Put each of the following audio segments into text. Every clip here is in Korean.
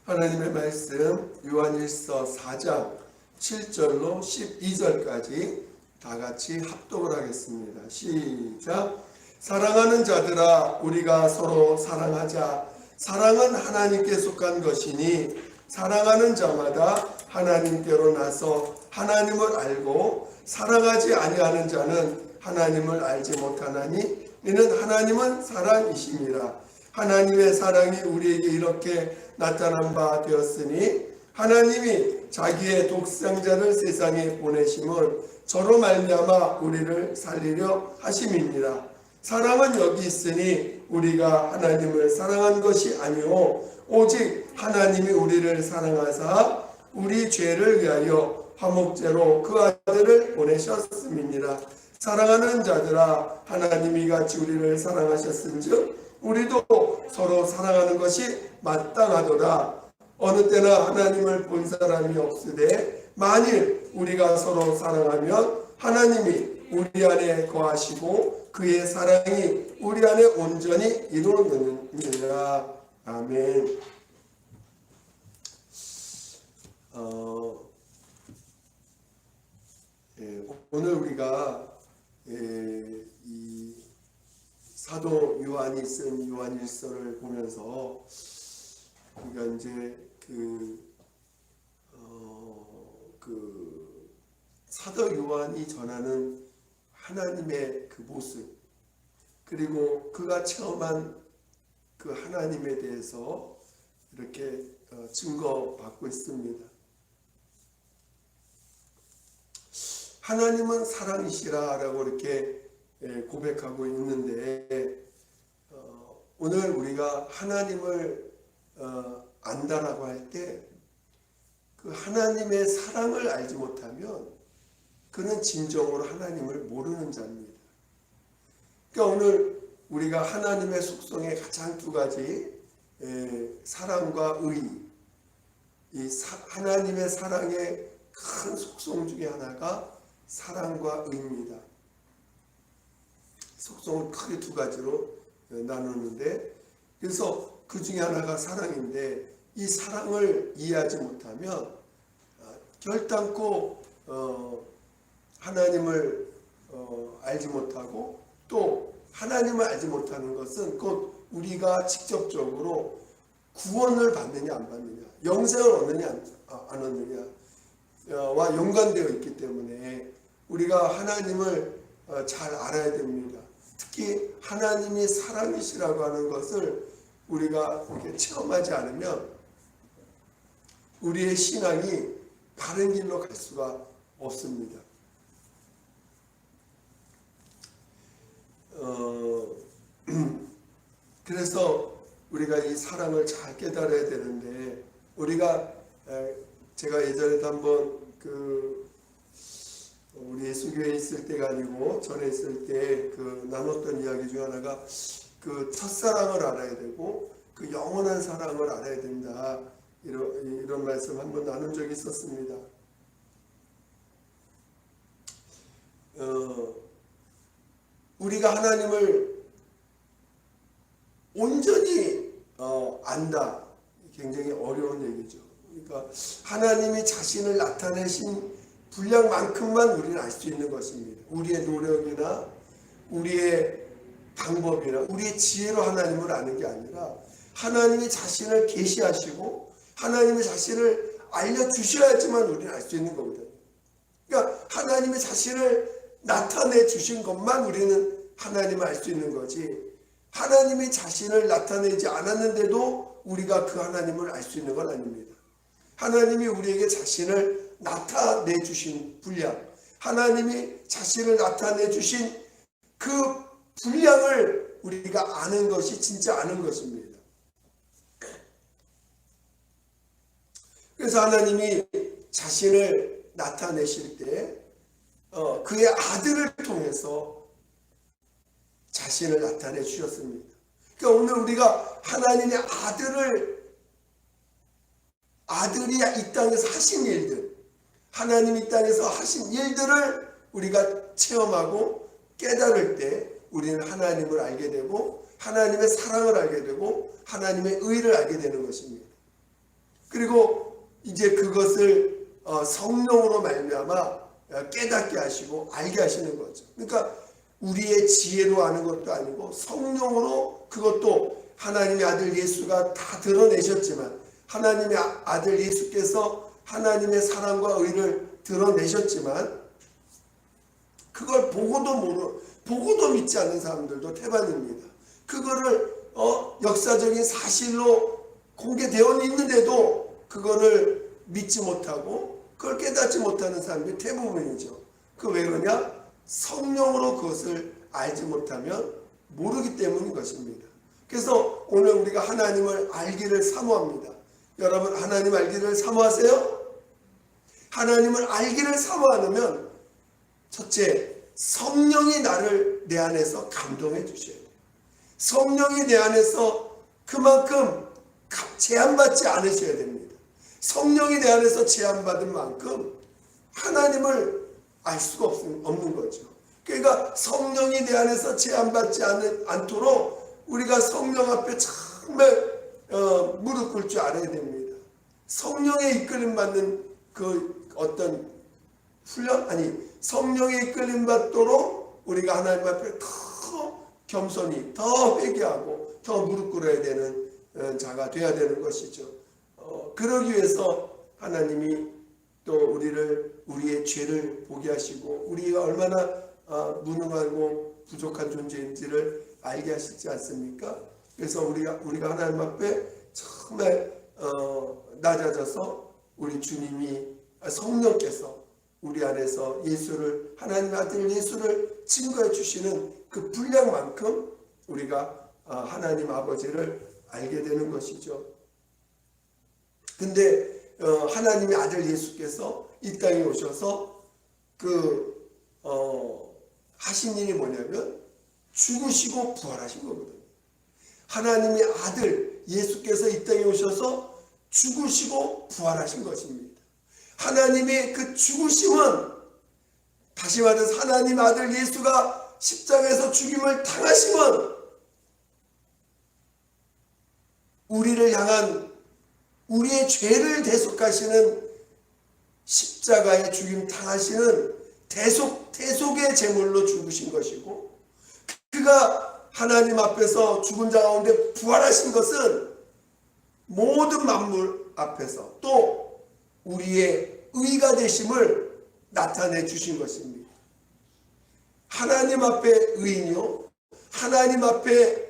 하나님의 말씀 요한일서 4장 7절로 12절까지 다 같이 합독을 하겠습니다. 시작. 사랑하는 자들아, 우리가 서로 사랑하자. 사랑은 하나님께 속한 것이니 사랑하는 자마다 하나님께로 나서 하나님을 알고 사랑하지 아니하는 자는 하나님을 알지 못하나니 이는 하나님은 사랑이심이라. 하나님의 사랑이 우리에게 이렇게 나타난 바 되었으니 하나님이 자기의 독생자를 세상에 보내심은 저로 말미암아 우리를 살리려 하심이니라. 사랑은 여기 있으니 우리가 하나님을 사랑한 것이 아니오 오직 하나님이 우리를 사랑하사 우리 죄를 위하여 화목제로 그 아들을 보내셨음이니라. 사랑하는 자들아, 하나님이 같이 우리를 사랑하셨은즉 우리도 서로 사랑하는 것이 마땅하도다. 어느 때나 하나님을 본 사람이 없으되 만일 우리가 서로 사랑하면 하나님이 우리 안에 거하시고 그의 사랑이 우리 안에 온전히 이루어지느니라. 아멘. 오늘 우리가 이 사도 요한이 쓴 요한일서를 보면서 우리가 이제 사도 요한이 전하는 하나님의 그 모습, 그리고 그가 체험한 그 하나님에 대해서 이렇게 증거받고 있습니다. 하나님은 사랑이시라라고 이렇게 고백하고 있는데, 오늘 우리가 하나님을 안다라고 할 때 그 하나님의 사랑을 알지 못하면 그는 진정으로 하나님을 모르는 자입니다. 그러니까 오늘 우리가 하나님의 속성의 가장 두 가지, 사랑과 의, 하나님의 사랑의 큰 속성 중에 하나가 사랑과 의입니다. 속성을 크게 두 가지로 나누는데, 그래서 그 중에 하나가 사랑인데, 이 사랑을 이해하지 못하면 결단코 하나님을 알지 못하고, 또 하나님을 알지 못하는 것은 곧 우리가 직접적으로 구원을 받느냐 안 받느냐, 영생을 얻느냐 안 얻느냐와 연관되어 있기 때문에 우리가 하나님을 잘 알아야 됩니다. 특히 하나님이 사랑이시라고 하는 것을 우리가 이렇게 체험하지 않으면 우리의 신앙이 바른 길로 갈 수가 없습니다. 그래서 우리가 이 사랑을 잘 깨달아야 되는데, 우리가 제가 예전에도 한번 우리 예수교회에 있을 때가 아니고 전에 있을 때 나눴던 이야기 중 하나가 그 첫사랑을 알아야 되고 그 영원한 사랑을 알아야 된다, 이런 말씀 한번 나눈 적이 있었습니다. 우리가 하나님을 온전히 안다, 굉장히 어려운 얘기죠. 그러니까 하나님이 자신을 나타내신 분량만큼만 우리는 알 수 있는 것입니다. 우리의 노력이나 우리의 방법이나 우리의 지혜로 하나님을 아는 게 아니라 하나님이 자신을 계시하시고 하나님의 자신을 알려주셔야지만 우리는 알 수 있는 거거든요. 그러니까 하나님의 자신을 나타내 주신 것만 우리는 하나님을 알 수 있는 거지, 하나님이 자신을 나타내지 않았는데도 우리가 그 하나님을 알 수 있는 건 아닙니다. 하나님이 우리에게 자신을 나타내 주신 분량, 하나님이 자신을 나타내 주신 그 분량을 우리가 아는 것이 진짜 아는 것입니다. 그래서 하나님이 자신을 나타내실 때 그의 아들을 통해서 자신을 나타내 주셨습니다. 그러니까 오늘 우리가 하나님의 아들이 이 땅에서 하신 일들, 하나님이 이 땅에서 하신 일들을 우리가 체험하고 깨달을 때 우리는 하나님을 알게 되고 하나님의 사랑을 알게 되고 하나님의 의를 알게 되는 것입니다. 그리고 이제 그것을 성령으로 말미암아 깨닫게 하시고 알게 하시는 거죠. 그러니까 우리의 지혜로 아는 것도 아니고 성령으로, 그것도 하나님의 아들 예수가 다 드러내셨지만, 하나님의 아들 예수께서 하나님의 사랑과 의를 드러내셨지만, 그걸 보고도 믿지 않는 사람들도 태반입니다. 그거를 역사적인 사실로 공개되어 있는데도 그거를 믿지 못하고 그걸 깨닫지 못하는 사람들이 대부분이죠. 그 왜 그러냐? 성령으로 그것을 알지 못하면 모르기 때문인 것입니다. 그래서 오늘 우리가 하나님을 알기를 사모합니다. 여러분, 하나님 알기를 사모하세요? 하나님을 알기를 사모하면 첫째, 성령이 내 안에서 감동해 주셔야 돼요. 성령이 내 안에서 그만큼 제한받지 않으셔야 됩니다. 성령이 내 안에서 제한받은 만큼 하나님을 알 수가 없는 거죠. 그러니까 성령이 내 안에서 제한받지 않도록 우리가 성령 앞에 정말 무릎 꿇을 줄 알아야 됩니다. 성령의 이끌림 받는 그 어떤 훈련? 성령의 이끌림 받도록 우리가 하나님 앞에 더 겸손히, 더 회개하고 더 무릎 꿇어야 되는 자가 되어야 되는 것이죠. 그러기 위해서 하나님이 또 우리의 죄를 보게 하시고 우리가 얼마나 무능하고 부족한 존재인지를 알게 하시지 않습니까? 그래서 우리가 하나님 앞에 정말 낮아져서 우리 주님이, 성령께서 우리 안에서 예수를, 하나님의 아들 예수를 증거해 주시는 그 분량만큼 우리가 하나님 아버지를 알게 되는 것이죠. 근데 하나님의 아들 예수께서 이 땅에 오셔서 하신 일이 뭐냐면 죽으시고 부활하신 거거든요. 하나님의 아들 예수께서 이 땅에 오셔서 죽으시고 부활하신 것입니다. 하나님의 그 죽으심은, 다시 말해서 하나님 아들 예수가 십자가에서 죽임을 당하심은 우리를 향한 우리의 죄를 대속하시는, 십자가에 죽임 당하시는 대속의 제물로 죽으신 것이고, 그가 하나님 앞에서 죽은 자 가운데 부활하신 것은 모든 만물 앞에서 또 우리의 의가 되심을 나타내 주신 것입니다. 하나님 앞에 의인이요, 하나님 앞에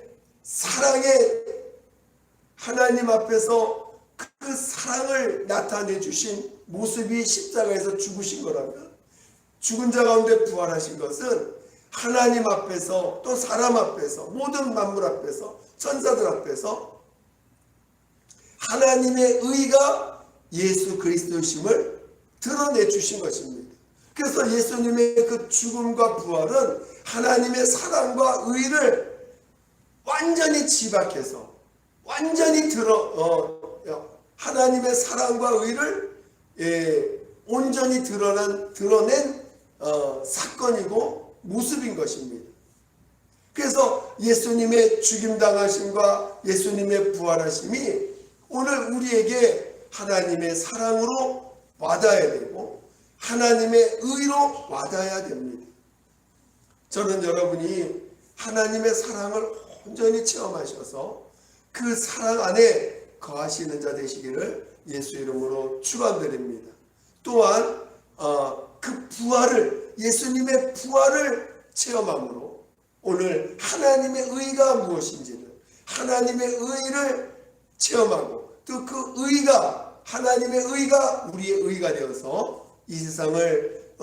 하나님 앞에서 그 사랑을 나타내 주신 모습이 십자가에서 죽으신 거라면, 죽은 자 가운데 부활하신 것은 하나님 앞에서 또 사람 앞에서 모든 만물 앞에서 천사들 앞에서 하나님의 의가 예수 그리스도심을 드러내 주신 것입니다. 그래서 예수님의 그 죽음과 부활은 하나님의 사랑과 의를 완전히 지박해서, 완전히 하나님의 사랑과 의를 온전히 드러낸 사건이고 모습인 것입니다. 그래서 예수님의 죽임당하심과 예수님의 부활하심이 오늘 우리에게 하나님의 사랑으로 와닿아야 되고 하나님의 의로 와닿아야 됩니다. 저는 여러분이 하나님의 사랑을 온전히 체험하셔서 그 사랑 안에 거하시는 자 되시기를 예수 이름으로 축원드립니다. 또한 그 부활을, 예수님의 부활을 체험함으로 오늘 하나님의 의가 무엇인지를, 하나님의 의를 체험하고 또 그 의가, 하나님의 의가 우리의 의가 되어서 이 세상을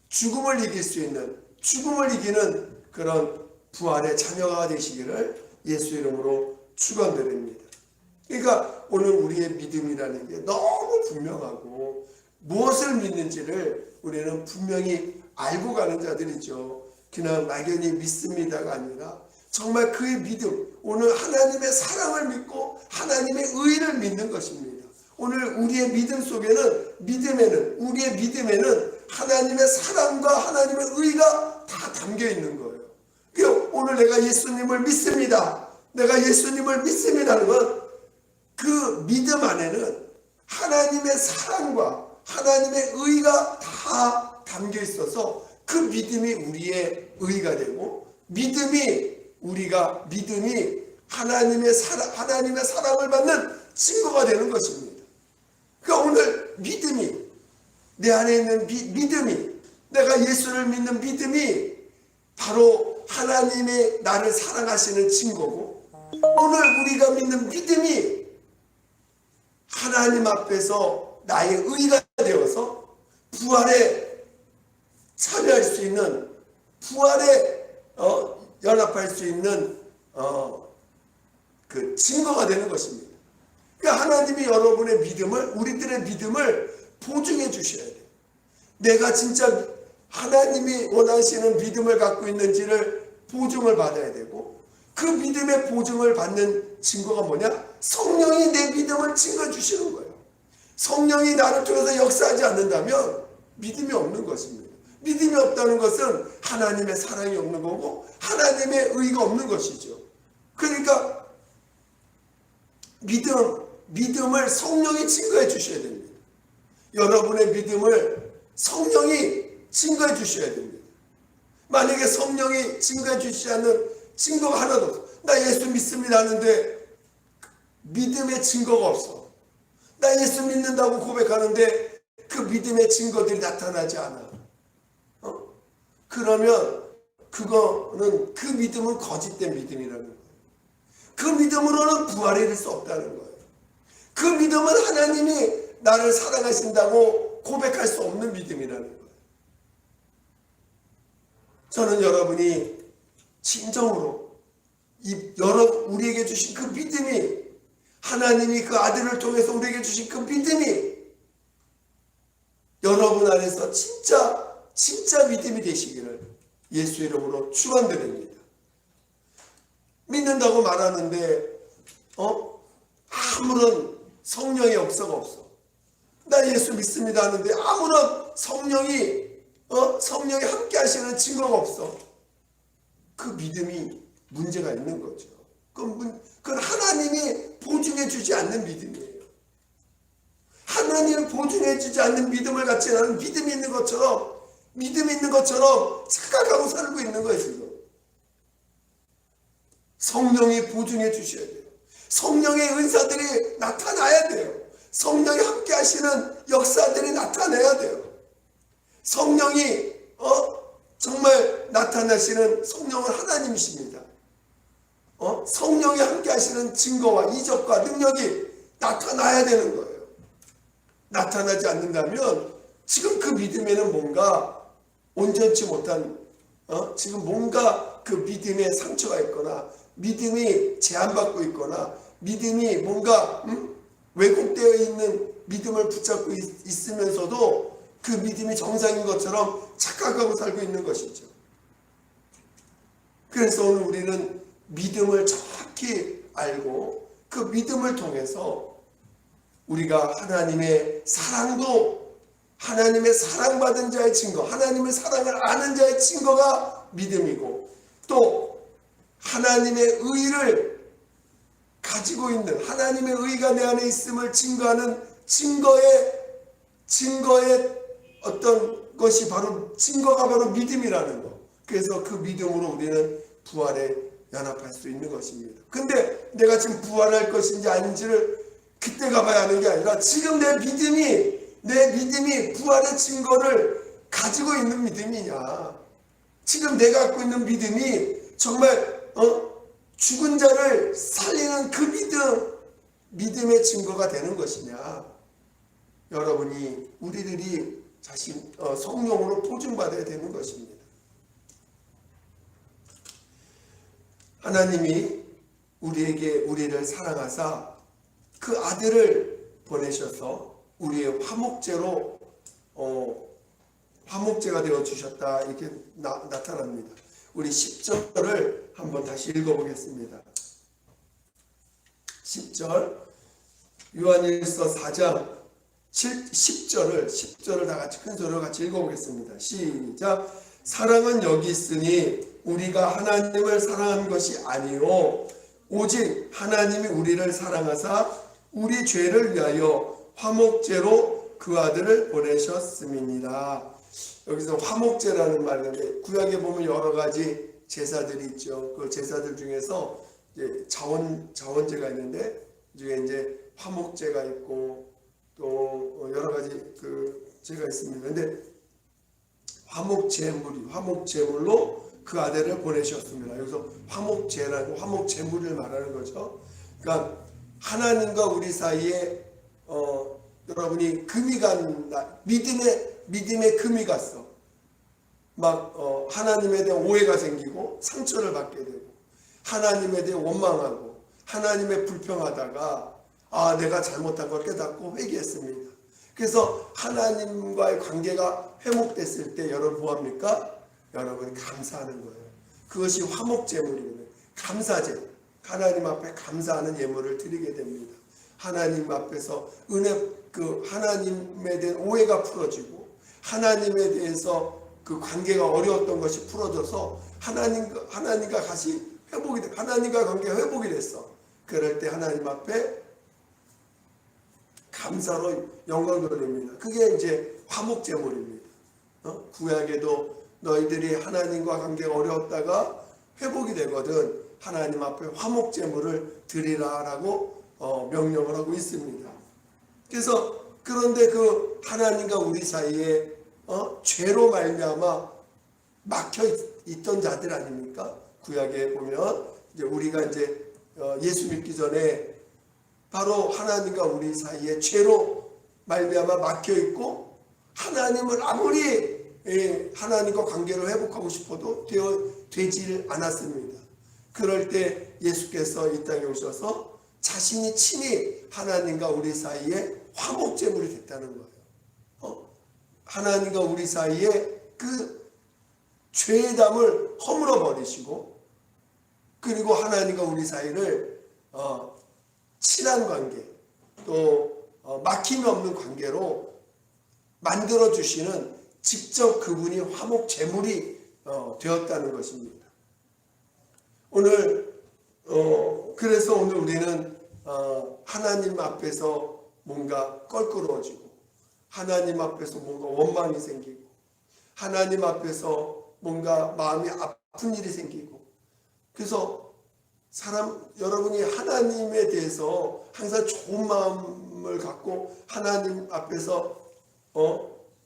죽음을 이길 수 있는, 죽음을 이기는 그런 부활의 자녀가 되시기를 예수 이름으로 축원드립니다. 그러니까 오늘 우리의 믿음이라는 게 너무 분명하고 무엇을 믿는지를 우리는 분명히 알고 가는 자들이죠. 그냥 막연히 믿습니다가 아니라 정말 그의 믿음, 오늘 하나님의 사랑을 믿고 하나님의 의를 믿는 것입니다. 오늘 우리의 믿음 속에는, 우리의 믿음에는 하나님의 사랑과 하나님의 의가 다 담겨 있는 거예요. 그러니까 오늘 내가 예수님을 믿습니다. 내가 예수님을 믿습니다는 건 그 믿음 안에는 하나님의 사랑과 하나님의 의가 다 담겨 있어서 그 믿음이 우리의 의가 되고 믿음이 하나님의 사랑을 받는 증거가 되는 것입니다. 그러니까 오늘 믿음이 내 안에 있는 믿음이 내가 예수를 믿는 믿음이 바로 하나님의 나를 사랑하시는 증거고 오늘 우리가 믿는 믿음이 하나님 앞에서 나의 의가 되어서 부활에 참여할 수 있는 부활에 연합할 수 있는 그 증거가 되는 것입니다. 그러니까 하나님이 여러분의 믿음을 우리들의 믿음을 보증해 주셔야 돼요. 내가 진짜 하나님이 원하시는 믿음을 갖고 있는지를 보증을 받아야 되고 그 믿음의 보증을 받는 증거가 뭐냐? 성령이 내 믿음을 증거해 주시는 거예요. 성령이 나를 통해서 역사하지 않는다면 믿음이 없는 것입니다. 믿음이 없다는 것은 하나님의 사랑이 없는 거고 하나님의 의가 없는 것이죠. 그러니까 믿음을 성령이 증거해 주셔야 됩니다. 여러분의 믿음을 성령이 증거해 주셔야 됩니다. 만약에 성령이 증거해 주시지 않는 증거가 하나도 없어. 나 예수 믿습니다 하는데 믿음의 증거가 없어. 나 예수 믿는다고 고백하는데 그 믿음의 증거들이 나타나지 않아. 그러면 그 믿음은 거짓된 믿음이라는 거예요. 그 믿음으로는 부활에 이를 수 없다는 거예요. 그 믿음은 하나님이 나를 사랑하신다고 고백할 수 없는 믿음이라는 거예요. 저는 여러분이 진정으로 우리에게 주신 그 믿음이 하나님이 그 아들을 통해서 우리에게 주신 그 믿음이 여러분 안에서 진짜 믿음이 되시기를 예수 이름으로 축원드립니다. 믿는다고 말하는데 아무런 성령의 역사가 없어. 나 예수 믿습니다 하는데 아무런 성령이 함께 하시는 증거가 없어. 그 믿음이 문제가 있는 거죠. 그건 하나님이 보증해 주지 않는 믿음이에요. 하나님이 보증해 주지 않는 믿음을 갖지 않은 믿음이 있는 것처럼 착각하고 살고 있는 거예요, 지금. 성령이 보증해 주셔야 돼요. 성령의 은사들이 나타나야 돼요. 성령이 함께 하시는 역사들이 나타나야 돼요. 성령이 정말 나타나시는 성령은 하나님이십니다. 성령이 함께 하시는 증거와 이적과 능력이 나타나야 되는 거예요. 나타나지 않는다면 지금 그 믿음에는 뭔가 온전치 못한 지금 뭔가 그 믿음에 상처가 있거나 믿음이 제한받고 있거나 믿음이 뭔가 왜곡되어 있는 믿음을 붙잡고 있으면서도 그 믿음이 정상인 것처럼 착각하고 살고 있는 것이죠. 그래서 오늘 우리는 믿음을 정확히 알고 그 믿음을 통해서 우리가 하나님의 사랑받은 자의 증거, 하나님의 사랑을 아는 자의 증거가 믿음이고 또 하나님의 의를 가지고 있는 하나님의 의가 내 안에 있음을 증거하는 증거의 어떤 것이 증거가 바로 믿음이라는 거. 그래서 그 믿음으로 우리는 부활에 연합할 수 있는 것입니다. 근데 내가 지금 부활할 것인지 아닌지를 그때 가봐야 하는 게 아니라 지금 내 믿음이 부활의 증거를 가지고 있는 믿음이냐. 지금 내가 갖고 있는 믿음이 정말 죽은 자를 살리는 그 믿음의 증거가 되는 것이냐. 여러분이 우리들이 성령으로 보증받아야 되는 것입니다. 하나님이 우리를 사랑하사 그 아들을 보내셔서 우리의 화목제가 되어 주셨다 이렇게 나타납니다. 우리 10절을 한번 다시 읽어보겠습니다. 10절 요한일서 4장 10절을 다 같이 큰 소리로 같이 읽어보겠습니다. 시작. 사랑은 여기 있으니 우리가 하나님을 사랑한 것이 아니요 오직 하나님이 우리를 사랑하사 우리 죄를 위하여 화목제로 그 아들을 보내셨음이니라. 여기서 화목제라는 말인데 구약에 보면 여러 가지 제사들이 있죠. 그 제사들 중에서 이제 자원제가 있는데 그중에 이제 화목제가 있고 또 여러 가지 그 제가 있습니다. 근데 화목제물로 그 아들을 보내셨습니다. 여기서 화목제라고 화목제물을 말하는 거죠. 그러니까 하나님과 우리 사이에 여러분이 금이 간다. 믿음의 금이 갔어. 막 하나님에 대한 오해가 생기고 상처를 받게 되고 하나님에 대해 원망하고 하나님의 불평하다가 내가 잘못한 걸 깨닫고 회개했습니다. 그래서 하나님과의 관계가 회복됐을 때 여러분 뭐합니까? 여러분이 감사하는 거예요. 그것이 화목제물이거든요. 감사제. 하나님 앞에 감사하는 예물을 드리게 됩니다. 하나님 앞에서 하나님에 대한 오해가 풀어지고 하나님에 대해서 그 관계가 어려웠던 것이 풀어져서 하나님과 다시 회복이 돼. 하나님과 관계가 회복이 됐어. 그럴 때 하나님 앞에 감사로 영광 돌립니다. 그게 이제 화목제물입니다. 구약에도 너희들이 하나님과 관계가 어려웠다가 회복이 되거든 하나님 앞에 화목제물을 드리라라고 명령을 하고 있습니다. 그래서 그런데 그 하나님과 우리 사이에 죄로 말미암아 막혀 있던 자들 아닙니까? 구약에 보면 이제 우리가 이제 예수 믿기 전에 바로 하나님과 우리 사이에 죄로 말미암아 막혀 있고 하나님을 아무리 하나님과 관계를 회복하고 싶어도 되질 않았습니다. 그럴 때 예수께서 이 땅에 오셔서 자신이 친히 하나님과 우리 사이에 화목제물이 됐다는 거예요. 하나님과 우리 사이에 그 죄의 담을 허물어 버리시고 그리고 하나님과 우리 사이를 친한 관계 또 막힘이 없는 관계로 만들어 주시는 직접 그분이 화목제물이 되었다는 것입니다. 그래서 오늘 우리는 하나님 앞에서 뭔가 껄끄러워지고 하나님 앞에서 뭔가 원망이 생기고 하나님 앞에서 뭔가 마음이 아픈 일이 생기고 그래서 여러분이 하나님에 대해서 항상 좋은 마음을 갖고 하나님 앞에서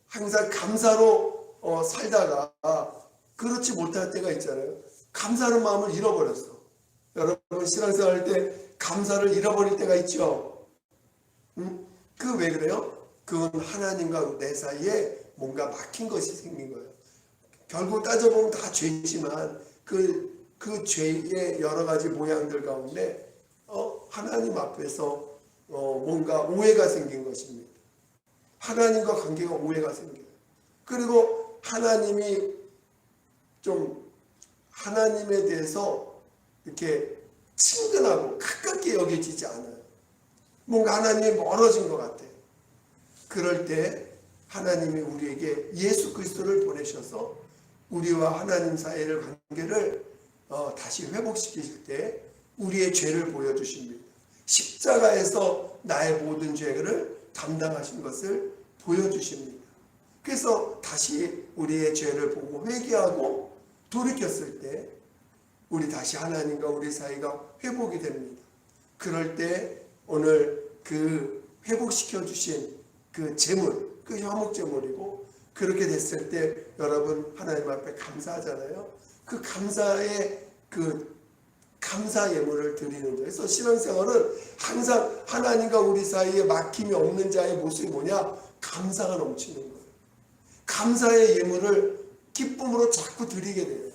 항상 감사로 살다가 그렇지 못할 때가 있잖아요. 감사하는 마음을 잃어버렸어. 여러분 신앙생활 할 때 감사를 잃어버릴 때가 있죠. 그 왜 그래요? 그건 하나님과 내 사이에 뭔가 막힌 것이 생긴 거예요. 결국 따져보면 다 죄지만 그 죄의 여러 가지 모양들 가운데 하나님 앞에서 뭔가 오해가 생긴 것입니다. 하나님과 관계가 오해가 생겨요. 그리고 하나님이 좀 하나님에 대해서 이렇게 친근하고 가깝게 여겨지지 않아요. 뭔가 하나님이 멀어진 것 같아. 그럴 때 하나님이 우리에게 예수 그리스도를 보내셔서 우리와 하나님 사이의 관계를 다시 회복시키실 때 우리의 죄를 보여주십니다. 십자가에서 나의 모든 죄를 담당하신 것을 보여주십니다. 그래서 다시 우리의 죄를 보고 회개하고 돌이켰을 때 우리 다시 하나님과 우리 사이가 회복이 됩니다. 그럴 때 오늘 그 회복시켜 주신 그 제물, 그 화목제물이고 그렇게 됐을 때 여러분 하나님 앞에 감사하잖아요. 그 감사의 감사 예물을 드리는 거예요. 그래서 신앙생활은 항상 하나님과 우리 사이에 막힘이 없는 자의 모습이 뭐냐? 감사가 넘치는 거예요. 감사의 예물을 기쁨으로 자꾸 드리게 돼요.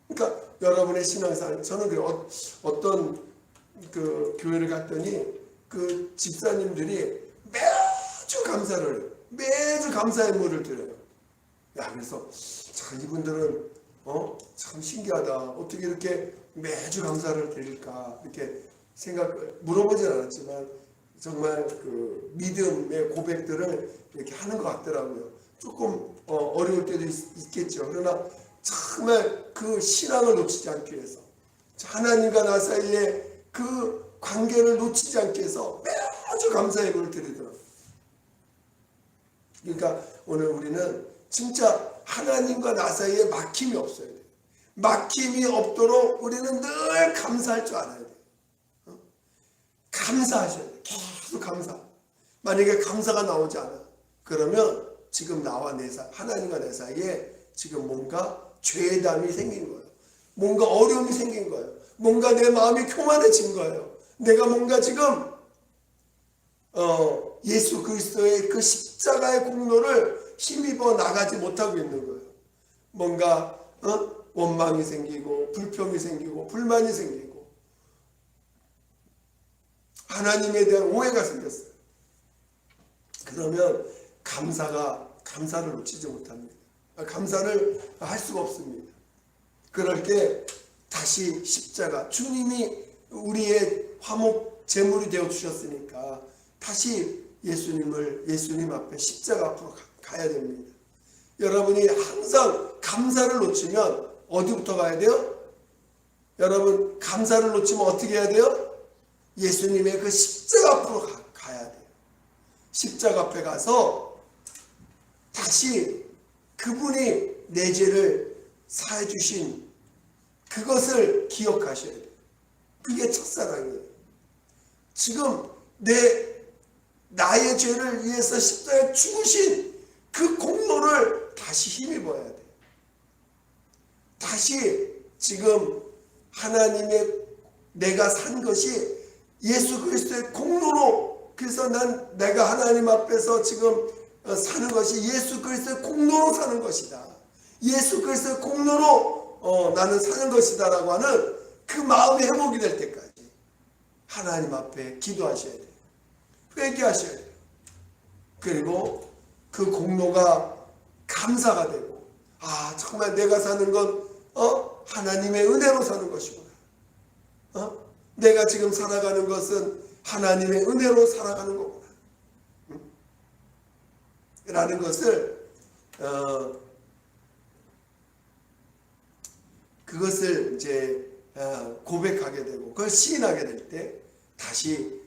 그러니까 여러분의 신앙생활, 저는 어떤 그 교회를 갔더니 그 집사님들이 매주 감사를 해요. 매주 감사의 예물을 드려요. 그래서 이분들은 참 신기하다. 어떻게 이렇게 매주 감사를 드릴까? 이렇게 물어보진 않았지만 정말 그 믿음의 고백들을 이렇게 하는 것 같더라고요. 조금 어려울 때도 있겠죠. 그러나 정말 그 신앙을 놓치지 않기 위해서 하나님과 나 사이에 그 관계를 놓치지 않게 해서 매주 감사 예물을 드리더라고요. 그러니까 오늘 우리는 진짜 하나님과 나 사이에 막힘이 없어야 돼요. 막힘이 없도록 우리는 늘 감사할 줄 알아야 돼요. 감사하셔야 돼요. 계속 감사. 만약에 감사가 나오지 않아, 그러면 지금 나와 내 사이, 하나님과 내 사이에 지금 뭔가 죄담이 생긴 거예요. 뭔가 어려움이 생긴 거예요. 뭔가 내 마음이 교만해진 거예요. 내가 뭔가 지금 예수 그리스도의 그 십자가의 공로를 힘입어 나가지 못하고 있는 거예요. 뭔가 원망이 생기고 불평이 생기고 불만이 생기고 하나님에 대한 오해가 생겼어요. 그러면 감사를 놓치지 못합니다. 감사를 할 수가 없습니다. 그럴 때 다시 십자가, 주님이 우리의 화목 제물이 되어 주셨으니까 다시 예수님 앞에 십자가 앞으로 가야 됩니다. 여러분이 항상 감사를 놓치면 어디부터 가야 돼요? 여러분, 감사를 놓치면 어떻게 해야 돼요? 예수님의 그 십자가 앞으로 가야 돼요. 십자가 앞에 가서 다시 그분이 내 죄를 사해 주신 그것을 기억하셔야 돼요. 그게 첫사랑이에요. 지금 나의 죄를 위해서 십자가에 죽으신 그 공로를 다시 힘입어야 돼요. 다시 지금 하나님의 내가 산 것이 예수 그리스도의 공로로, 그래서 내가 하나님 앞에서 지금 사는 것이 예수 그리스도의 공로로 사는 것이다. 예수 그리스도의 공로로 나는 사는 것이다 라고 하는 그 마음이 회복이 될 때까지 하나님 앞에 기도하셔야 돼요. 회개하셔야 돼요. 그리고 그 공로가 감사가 되고, 정말 내가 사는 건 하나님의 은혜로 사는 것이구나. 내가 지금 살아가는 것은 하나님의 은혜로 살아가는 거구나. 라는 것을 그것을 이제 고백하게 되고 그걸 시인하게 될 때 다시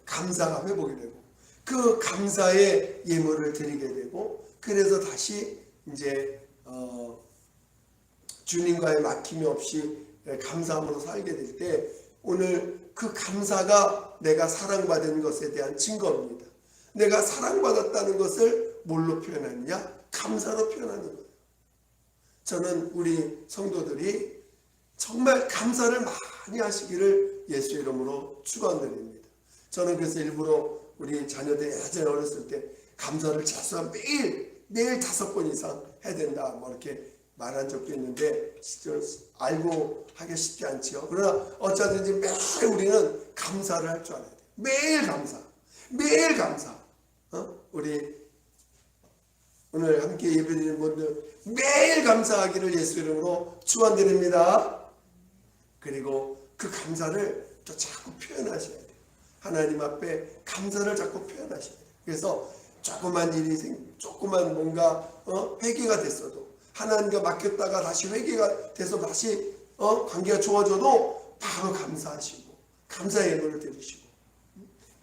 감사가 회복이 되고 그 감사의 예물을 드리게 되고, 그래서 다시 이제 주님과의 막힘이 없이 감사함으로 살게 될 때 오늘 그 감사가 내가 사랑받은 것에 대한 증거입니다. 내가 사랑받았다는 것을 뭘로 표현하느냐? 감사로 표현하는 거예요. 저는 우리 성도들이 정말 감사를 많이 하시기를 예수 이름으로 축원드립니다. 저는 그래서 일부러 우리 자녀들이 예전에 어렸을 때 감사를 최소한 매일 5번 이상 해야 된다 뭐 이렇게 말한 적도 있는데 알고 하기 쉽지 않죠. 그러나 어쩌든지 매일 우리는 감사를 할 줄 알아야 돼요. 매일 감사. 우리 오늘 함께 예배드리는 분들 매일 감사하기를 예수 이름으로 축원드립니다. 그리고 그 감사를 또 자꾸 표현하셔야 돼요. 하나님 앞에 감사를 자꾸 표현하셔야 돼요. 그래서 조그만 뭔가 회개가 됐어도, 하나님과 맡겼다가 다시 회개가 돼서 다시 관계가 좋아져도 바로 감사하시고 감사 예물을 드리시고,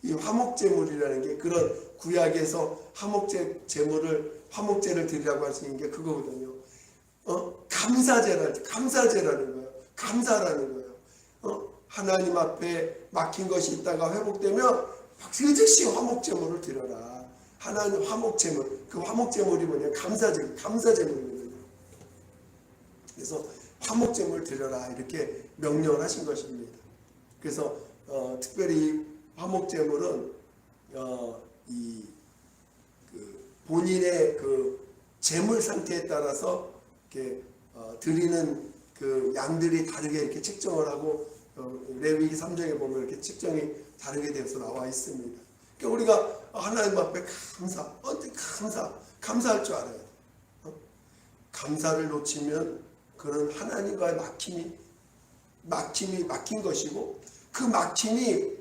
이 화목제물이라는 게 그런 구약에서 화목제를 드리라고 할 수 있는 게 그거거든요. 감사제라는 거예요. 감사라는 거예요. 하나님 앞에 막힌 것이 있다가 회복되면 즉시 화목제물을 드려라. 하나님 화목제물, 그 화목제물이 뭐냐? 감사제물이거든요. 그래서 화목제물 드려라 이렇게 명령을 하신 것입니다. 그래서 특별히 화목제물은 본인의 그 재물 상태에 따라서 이렇게 드리는 그 양들이 다르게 이렇게 책정을 하고 레위기 3장에 보면 이렇게 책정이 다르게 되어서 나와 있습니다. 그러니까 우리가 하나님 앞에 감사할 줄 알아야 돼요. 감사를 놓치면 그런 하나님과의 막힌 것이고, 그 막힘이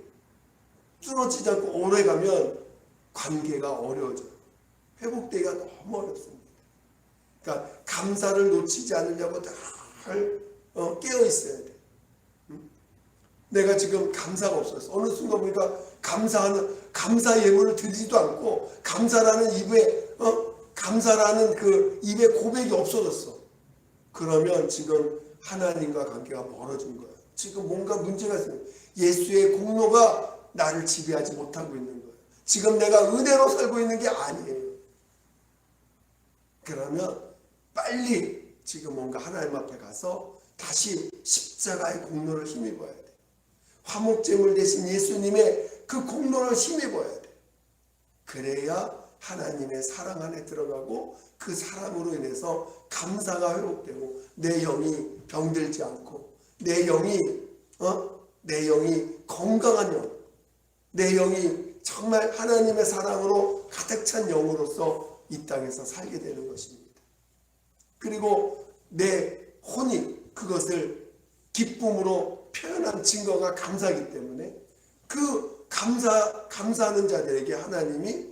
뚫어지지 않고 오래 가면 관계가 어려워져요. 회복되기가 너무 어렵습니다. 그러니까 감사를 놓치지 않으려고 늘 깨어 있어야 돼요. 내가 지금 감사가 없었어. 어느 순간 보니까 감사 예물을 드리지도 않고 감사라는 감사라는 그 입에 고백이 없어졌어. 그러면 지금 하나님과 관계가 멀어진 거야. 지금 뭔가 문제가 있어요. 예수의 공로가 나를 지배하지 못하고 있는 거예요. 지금 내가 은혜로 살고 있는 게 아니에요. 그러면 빨리 지금 뭔가 하나님 앞에 가서 다시 십자가의 공로를 힘입어야 돼. 화목제물 대신 예수님의 그 공로를 힘입어야 돼. 그래야 하나님의 사랑 안에 들어가고 그 사랑으로 인해서 감사가 회복되고 내 영이 병들지 않고 내 영이 건강한 영, 내 영이 정말 하나님의 사랑으로 가득 찬 영으로서 이 땅에서 살게 되는 것입니다. 그리고 내 혼이 그것을 기쁨으로 표현한 증거가 감사이기 때문에 그 감사하는 자들에게 하나님이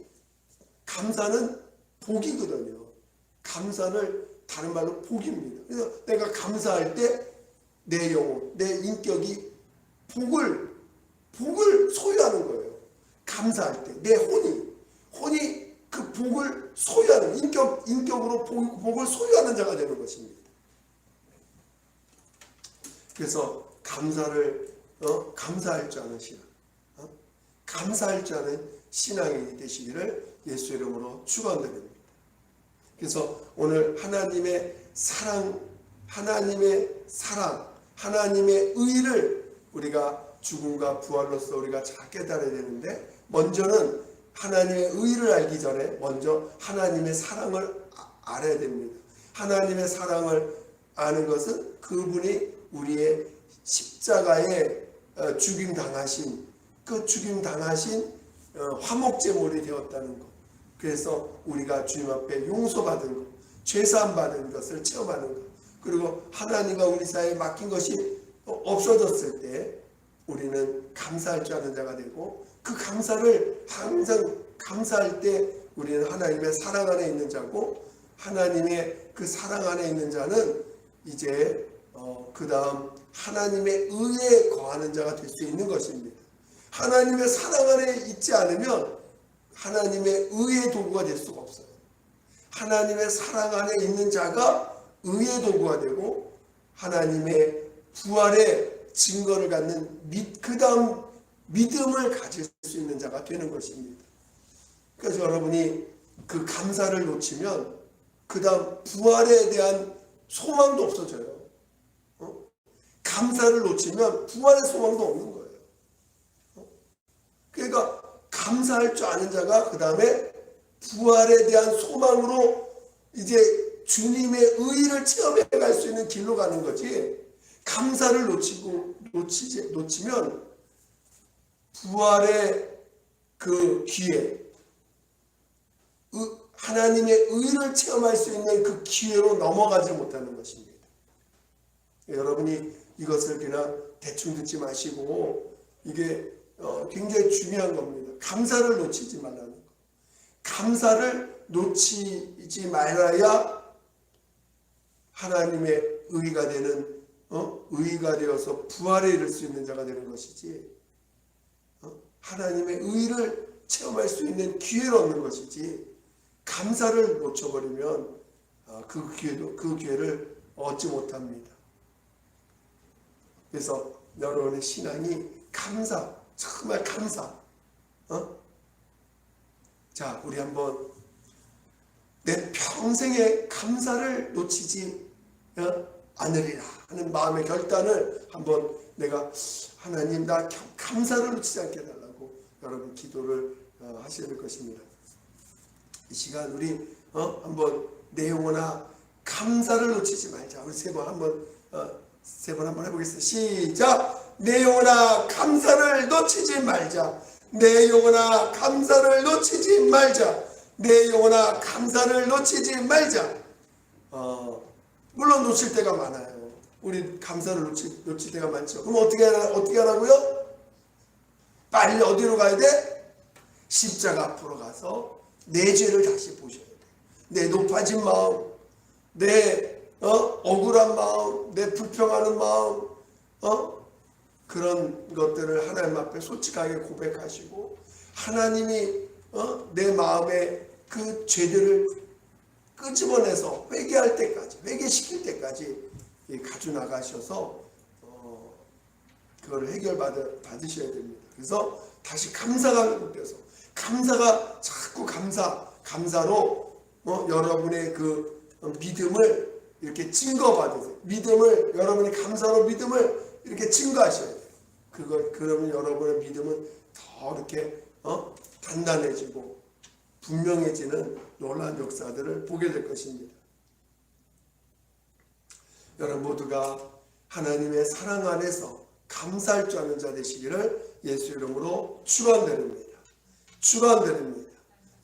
감사는 복이거든요. 감사를 다른 말로 복입니다. 그래서 내가 감사할 때 내 영혼, 내 인격이 복을 소유하는 거예요. 감사할 때 내 혼이 그 복을 소유하는 인격으로 복을 소유하는 자가 되는 것입니다. 그래서 감사할 줄 아는 신앙, 감사할 줄 아는 신앙이 되시기를 예수 이름으로 축원드립니다. 그래서 오늘 하나님의 사랑, 하나님의 의를 우리가 죽음과 부활로서 우리가 잘 깨달아야 되는데, 먼저는 하나님의 의를 알기 전에 먼저 하나님의 사랑을 알아야 됩니다. 하나님의 사랑을 아는 것은 그분이 우리의 십자가에 죽임당하신 화목제물이 되었다는 것. 그래서 우리가 주님 앞에 용서받은 것, 죄사함 받은 것을 체험하는 것, 그리고 하나님과 우리 사이에 맡긴 것이 없어졌을 때 우리는 감사할 줄 아는 자가 되고, 그 감사를 항상 감사할 때 우리는 하나님의 사랑 안에 있는 자고, 하나님의 그 사랑 안에 있는 자는 이제 그 다음 하나님의 의에 거하는 자가 될 수 있는 것입니다. 하나님의 사랑 안에 있지 않으면 하나님의 의의 도구가 될 수가 없어요. 하나님의 사랑 안에 있는 자가 의의 도구가 되고 하나님의 부활의 증거를 갖는 그 다음 믿음을 가질 수 있는 자가 되는 것입니다. 그래서 여러분이 그 감사를 놓치면 그 다음 부활에 대한 소망도 없어져요. 감사를 놓치면 부활의 소망도 없는 거예요. 그러니까 감사할 줄 아는 자가 그 다음에 부활에 대한 소망으로 이제 주님의 의를 체험해 갈 수 있는 길로 가는 거지, 감사를 놓치면 부활의 그 기회, 하나님의 의를 체험할 수 있는 그 기회로 넘어가지 못하는 것입니다. 여러분이 이것을 그냥 대충 듣지 마시고, 이게 굉장히 중요한 겁니다. 감사를 놓치지 말라는 거. 감사를 놓치지 말아야 하나님의 의가 되는 의가 되어서 부활에 이를 수 있는 자가 되는 것이지, 하나님의 의를 체험할 수 있는 기회를 얻는 것이지, 감사를 놓쳐버리면 그 기회를 얻지 못합니다. 그래서 여러분의 신앙이 정말 감사. 자, 우리 한번 내 평생의 감사를 놓치지 않으리라 하는 마음의 결단을 한번 내가, 하나님 나 감사를 놓치지 않게 해달라고 여러분 기도를 하셔야 될 것입니다. 이 시간 우리 한번 내 영혼아 감사를 놓치지 말자. 우리 세 번 한번 해보겠습니다. 시작. 내 영혼아 감사를 놓치지 말자. 내 영혼아 감사를 놓치지 말자. 내 영혼아 감사를 놓치지 말자. 물론 놓칠 때가 많아요. 우리 감사를 놓칠 때가 많죠. 그럼 어떻게 하라고요? 빨리 어디로 가야 돼? 십자가 앞으로 가서 내 죄를 다시 보셔야 돼. 내 높아진 마음, 내 억울한 마음, 내 불평하는 마음, 그런 것들을 하나님 앞에 솔직하게 고백하시고 하나님이 내 마음에 그 죄들을 끄집어내서 회개할 때까지, 회개시킬 때까지 가져 나가셔서 그걸 받으셔야 됩니다. 그래서 다시 감사가 회복돼서 감사가 자꾸 감사로 여러분의 그 믿음을 이렇게 증거받으세요. 여러분이 감사로 믿음을 이렇게 증거하셔야 돼요. 그러면 여러분의 믿음은 더 이렇게 단단해지고 분명해지는 놀라운 역사들을 보게 될 것입니다. 여러분 모두가 하나님의 사랑 안에서 감사할 줄 아는 자 되시기를 예수 이름으로 축원드립니다.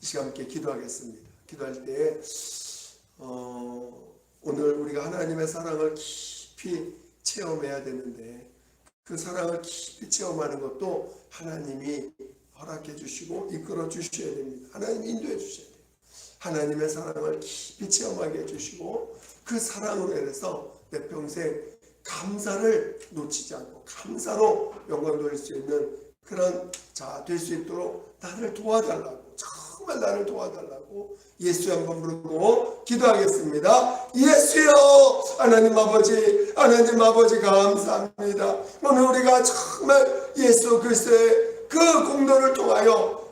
이 시간 함께 기도하겠습니다. 기도할 때 오늘 우리가 하나님의 사랑을 깊이 체험해야 되는데 그 사랑을 깊이 체험하는 것도 하나님이 허락해 주시고 이끌어 주셔야 됩니다. 하나님이 인도해 주셔야 돼요. 하나님의 사랑을 깊이 체험하게 해주시고 그 사랑으로 인해서 내 평생 감사를 놓치지 않고 감사로 영광 돌릴 수 있는 그런 자 될 수 있도록 나를 도와달라고, 정말 나를 도와달라고 예수의 한번 부르고 기도하겠습니다. 예수여, 하나님 아버지 감사합니다. 오늘 우리가 정말 예수 그리스도의 그 공로를 통하여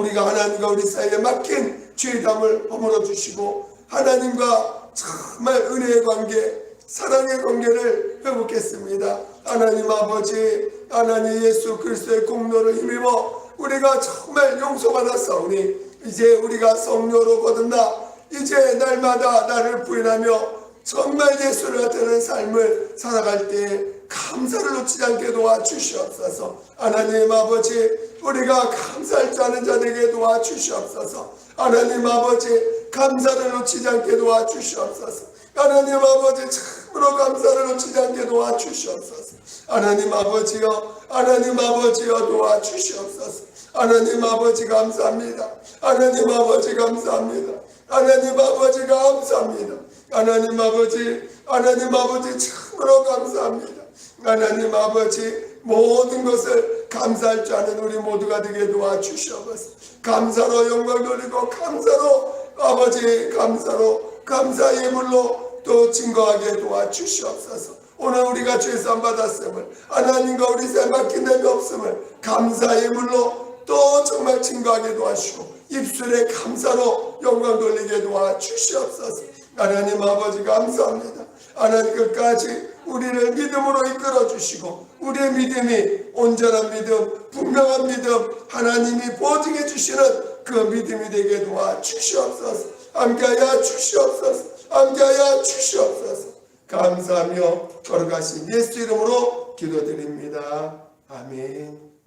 우리가 하나님과 우리 사이에 막힌 죄담을 허물어 주시고 하나님과 정말 은혜의 관계, 사랑의 관계를 회복했습니다. 하나님 아버지, 하나님 예수 그리스도의 공로를 힘입어 우리가 정말 용서받았사오니 이제 우리가 성령으로 거듭나 이제 날마다 나를 부인하며 정말 예수를 나타내는 삶을 살아갈 때 감사를 놓치지 않게 도와주시옵소서. 하나님 아버지, 우리가 감사할 줄 아는 자들에게 도와주시옵소서. 하나님 아버지, 감사를 놓치지 않게 도와주시옵소서. 하나님 아버지, 참으로 감사를 놓치지 않게 도와주시옵소서. 하나님 아버지여 도와주시옵소서. 하나님 아버지 감사합니다. 하나님 아버지 감사합니다. 하나님 아버지 감사합니다. 하나님 아버지 참으로 감사합니다. 하나님 아버지, 모든 것을 감사할 줄 아는 우리 모두가 되게 도와주시옵소서. 감사로 영광 돌리고 감사로 아버지, 감사 예물로 또 증거하게 도와주시옵소서. 오늘 우리가 죄산 받았음을, 하나님과 우리 사이에 막힌 데가 없음을 감사 예물로 또 정말 증거하게 도와주시고 입술에 감사로 영광 돌리게 도와주시옵소서. 하나님 아버지 감사합니다. 하나님 끝까지 우리를 믿음으로 이끌어 주시고 우리의 믿음이 온전한 믿음, 분명한 믿음, 하나님이 보증해 주시는 그 믿음이 되게 도와주시옵소서. 함께하여 주시옵소서. 감사하며 걸어가신 예수 이름으로 기도드립니다. 아멘.